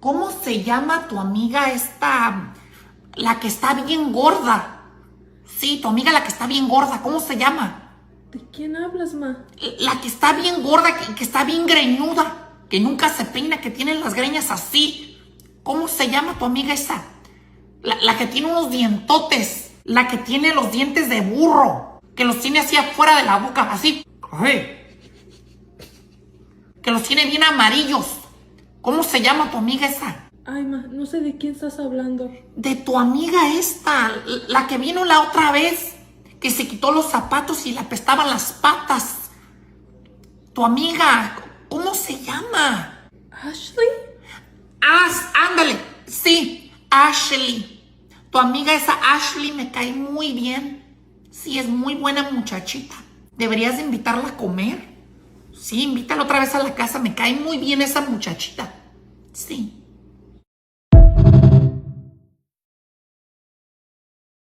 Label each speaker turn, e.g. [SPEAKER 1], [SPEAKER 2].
[SPEAKER 1] ¿Cómo se llama tu amiga esta? La que está bien gorda. Sí, tu amiga la que está bien gorda. ¿Cómo se llama?
[SPEAKER 2] ¿De quién hablas, ma?
[SPEAKER 1] La que está bien gorda, que está bien greñuda. Que nunca se peina, que tiene las greñas así. ¿Cómo se llama tu amiga esa? La que tiene unos dientotes. La que tiene los dientes de burro. Que los tiene así afuera de la boca, así. ¡Ay! Que los tiene bien amarillos. ¿Cómo se llama tu amiga esa?
[SPEAKER 2] Ay, ma, no sé de quién estás hablando.
[SPEAKER 1] De tu amiga esta, la que vino la otra vez, que se quitó los zapatos y le apestaban las patas. Tu amiga, ¿cómo se llama?
[SPEAKER 2] ¿Ashley?
[SPEAKER 1] Ándale, sí, Ashley. Tu amiga esa Ashley me cae muy bien. Sí, es muy buena muchachita. Deberías de invitarla a comer. Sí, invítala otra vez a la casa. Me cae muy bien esa muchachita. Sí.